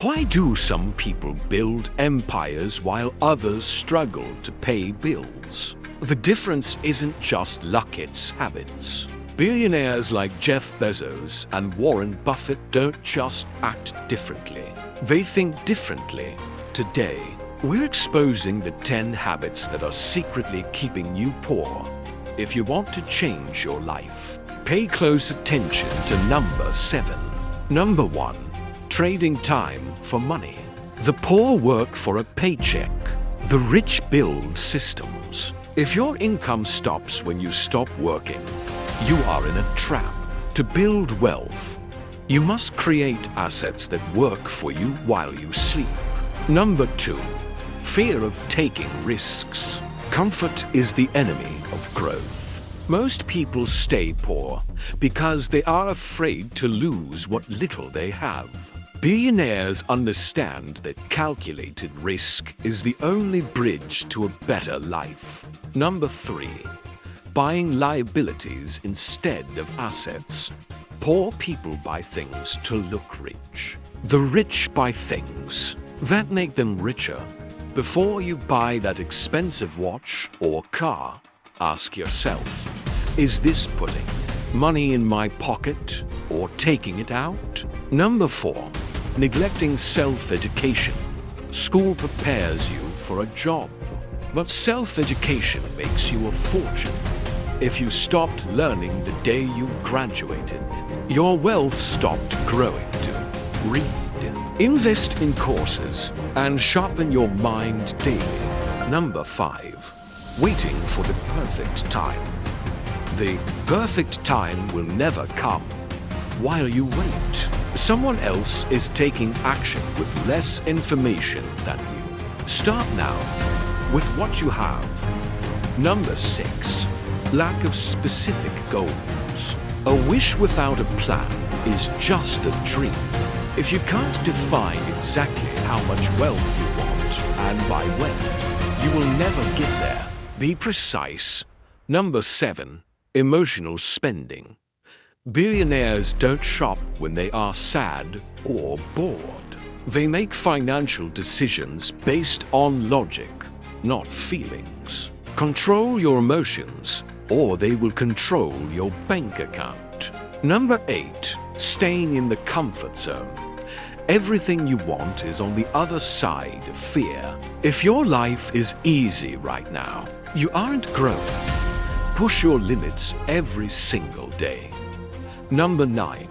Why do some people build empires while others struggle to pay bills? The difference isn't just luck, it's habits. Billionaires like Jeff Bezos and Warren Buffett don't just act differently. They think differently. Today, we're exposing the 10 habits that are secretly keeping you poor. If you want to change your life, pay close attention to number 7. Number 1. Trading time for money. The poor work for a paycheck. The rich build systems. If your income stops when you stop working, you are in a trap. To build wealth, you must create assets that work for you while you sleep. Number 2. Fear of taking risks. Comfort is the enemy of growth. Most people stay poor because they are afraid to lose what little they have. Billionaires understand that calculated risk is the only bridge to a better life. Number 3. Buying liabilities instead of assets. Poor people buy things to look rich. The rich buy things that make them richer. Before you buy that expensive watch or car, ask yourself, is this putting money in my pocket or taking it out? Number 4. Neglecting self-education. School prepares you for a job, but self-education makes you a fortune. If you stopped learning the day you graduated, your wealth stopped growing too. Read. Invest in courses and sharpen your mind daily. Number 5. Waiting for the perfect time. The perfect time will never come while you wait. Someone else is taking action with less information than you. Start now with what you have. Number 6. Lack of specific goals. A wish without a plan is just a dream. If you can't define exactly how much wealth you want and by when, you will never get there. Be precise. Number 7. Emotional spending. Billionaires don't shop when they are sad or bored. They make financial decisions based on logic, not feelings. Control your emotions, or they will control your bank account. Number 8. Staying in the comfort zone. Everything you want is on the other side of fear. If your life is easy right now, you aren't growing. Push your limits every single day. Number 9.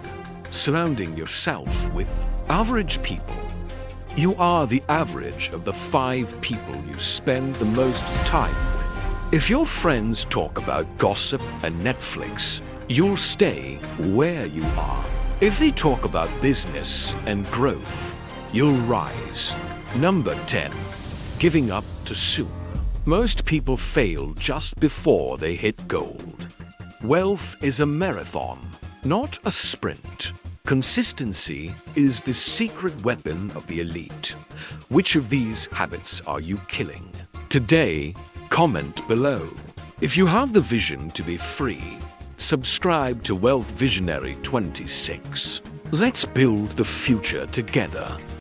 Surrounding yourself with average people. You are the average of the 5 people you spend the most time with. If your friends talk about gossip and Netflix, you'll stay where you are. If they talk about business and growth, you'll rise. Number 10. Giving up too soon. Most people fail just before they hit gold. Wealth is a marathon, not a sprint. Consistency is the secret weapon of the elite. Which of these habits are you killing? Today, comment below. If you have the vision to be free, subscribe to Wealth Visionary 26. Let's build the future together.